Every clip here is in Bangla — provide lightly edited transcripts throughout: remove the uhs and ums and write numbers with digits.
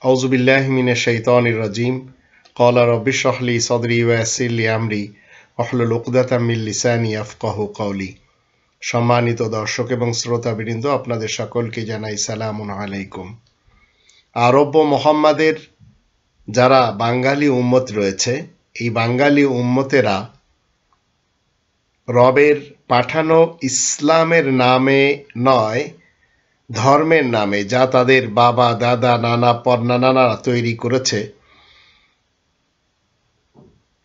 আউযু বিল্লাহি মিনাশ শাইতানির রাজিম। ক্বালা রাব্বি ইশরাহ লি সাদরি ওয়া ইয়াসসির লি আমরি ওয়াহলুল উকদাতাম মিন লিসানি ইয়াফকাহু কওলি। সম্মানিত দর্শক এবং শ্রোতাবৃন্দ, আপনাদের সকলকে জানাই সালামুন আলাইকুম। আরব মোহাম্মদের যারা বাঙালি উম্মত রয়েছে, এই বাঙালি উম্মতেরা রবের পাঠানো ইসলামের নামে নয়, ধর্মের নামে, যা তাদের বাবা দাদা নানা পরনানারা তৈরি করেছে,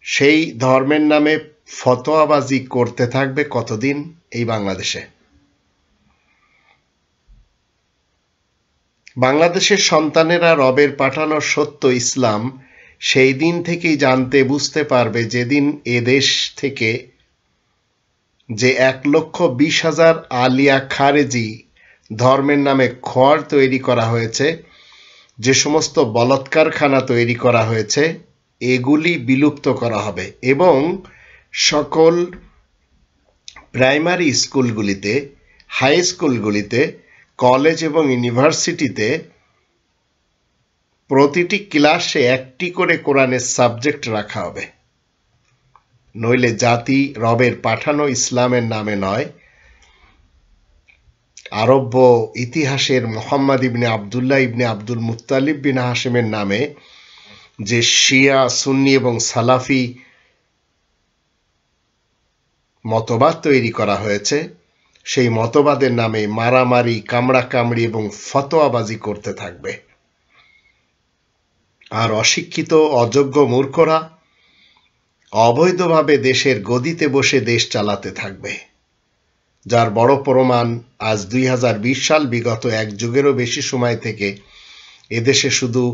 সেই ধর্মের নামে ফতোয়াবাজি করতে থাকবে কতদিন এই বাংলাদেশে? বাংলাদেশের সন্তানেরা রবের পাঠানো সত্য ইসলাম সেই দিন থেকেই জানতে বুঝতে পারবে যেদিন এদেশ থেকে যে 1,20,000 আলিয়া খারেজি ধর্মের নামে খড় তৈরি করা হয়েছে, যে সমস্ত বলৎকারখানা তৈরি করা হয়েছে, এগুলি বিলুপ্ত করা হবে এবং সকল প্রাইমারি স্কুলগুলিতে, হাই স্কুলগুলিতে, কলেজ এবং ইউনিভার্সিটিতে প্রতিটি ক্লাসে একটি করে কোরআনের সাবজেক্ট রাখা হবে। নইলে জাতি রবের পাঠানো ইসলামের নামে নয়, আরব্য ইতিহাসের মোহাম্মদ ইবনে আবদুল্লাহ ইবনে আব্দুল মুত্তালিব বিন হাশিমের নামে যে শিয়া, সুন্নি এবং সালাফি মতবাদ তৈরি করা হয়েছে, সেই মতবাদের নামে মারামারি, কামড়াকামড়ি এবং ফতোয়াবাজি করতে থাকবে। আর অশিক্ষিত অযোগ্য মূর্খরা অবৈধভাবে দেশের গদিতে বসে দেশ চালাতে থাকবে, যার বড় প্রমাণ আজ 2020 সাল, বিগত এক যুগেরও বেশি সময় থেকে এদেশে শুধু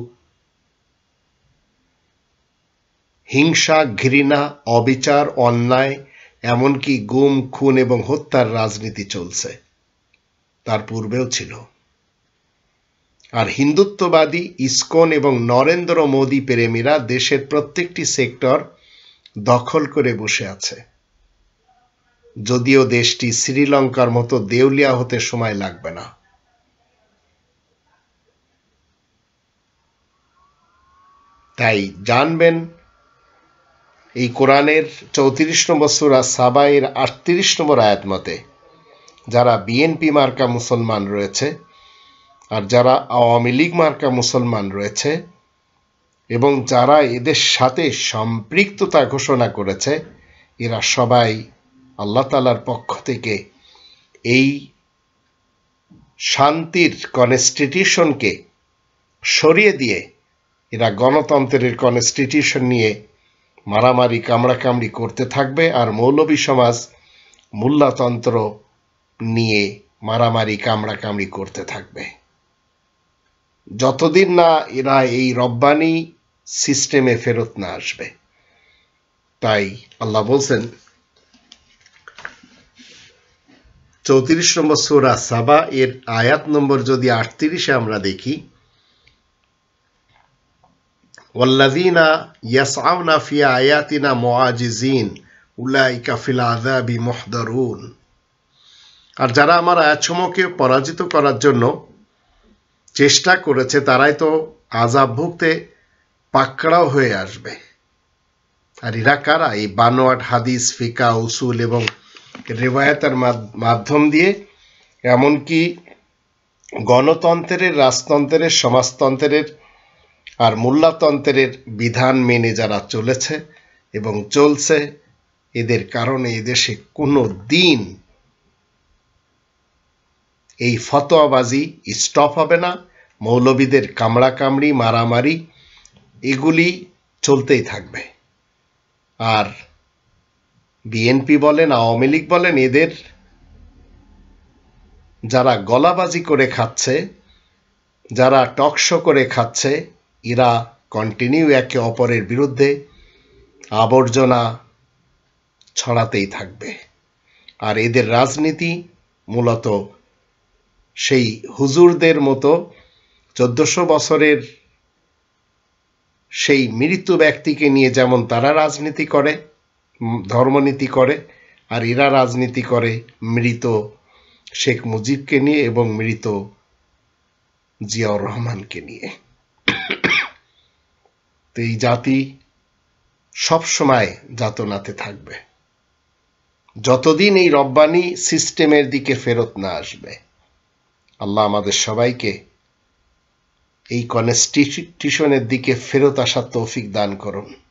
হিংসা, ঘৃণা, অবিচার, অন্যায়, এমনকি গুম, খুন এবং হত্যার রাজনীতি চলছে। তার পূর্বেও ছিল। আর হিন্দুত্ববাদী ইসকন এবং নরেন্দ্র মোদী প্রেমীরা দেশের প্রত্যেকটি সেক্টর দখল করে বসে আছে, যদিও দেশটি শ্রীলঙ্কার মতো দেউলিয়া হতে সময় লাগবে না। তাই জানবেন, এই কোরআনের 34 নম্বর সূরা সাবা এর 38 নম্বর আয়াত মতে যারা বিএনপি মার্কা মুসলমান রয়েছে আর যারা আওয়ামী লীগ মার্কা মুসলমান রয়েছে এবং যারা এদের সাথে সম্পৃক্ততা ঘোষণা করেছে, এরা সবাই আল্লাহ তাআলার পক্ষ থেকে এই শান্তির কনস্টিটিউশনকে সরিয়ে দিয়ে এরা গণতন্ত্রের কনস্টিটিউশন নিয়ে মারামারি, কামড়াকামড়ি করতে থাকবে। আর মৌলবী সমাজ মোল্লাতন্ত্র নিয়ে মারামারি, কামড়াকামড়ি করতে থাকবে, যতদিন না এরা এই রব্বানি সিস্টেমে ফেরত না আসবে। তাই আল্লাহ বলছেন 34 নম্বর সূরা সাবা এর আয়াত নম্বর যদি 38-এ আমরা দেখি, ওয়াল্লাযীনা ইয়াসআউনা ফি আয়াতিনা মুআজিজিন উলাইকা ফিল আযাবি মুহদারুন। আর যারা আমার আয়াতসমূহকে পরাজিত করার জন্য চেষ্টা করেছে, তারাই তো আযাব ভুগতে পাকড়াও হয়ে আসবে। আর এরা কারা? এই বানোয়াট হাদিস, ফিকা, উসুল এবং রিওয়ায়াতের মাধ্যম দিয়ে, এমনকি গণতন্ত্রের, রাজতন্ত্রের, সমাজতন্ত্রের আর মোল্লাতন্ত্রের বিধান মেনে যারা চলেছে এবং চলছে, এদের কারণে এদেশে কোনো দিন এই ফতোয়াবাজি স্টপ হবে না। মৌলবীদের কামড়াকামড়ি, মারামারি, এগুলি চলতেই থাকবে। আর বিএনপি বলেন, আওয়ামী লীগ বলেন, এদের যারা গলাবাজি করে খাচ্ছে, যারা টকশো করে খাচ্ছে, এরা কন্টিনিউ একে অপরের বিরুদ্ধে আবর্জনা ছড়াতেই থাকবে। আর এদের রাজনীতি মূলত সেই হুজুরদের মতো 1400 বছরের সেই মৃত ব্যক্তিকে নিয়ে যেমন তারা রাজনীতি করে, ধর্মনীতি করে, আর এরা রাজনীতি করে মৃত শেখ মুজিবকে নিয়ে এবং মৃত জিয়াউর রহমানকে নিয়ে। তো এই জাতি সবসময় যাতনাতে থাকবে যতদিন এই রব্বানি সিস্টেমের দিকে ফেরত না আসবে। আল্লাহ আমাদের সবাইকে এই কনস্টিটিউশনের দিকে ফেরত আসার তৌফিক দান করুন।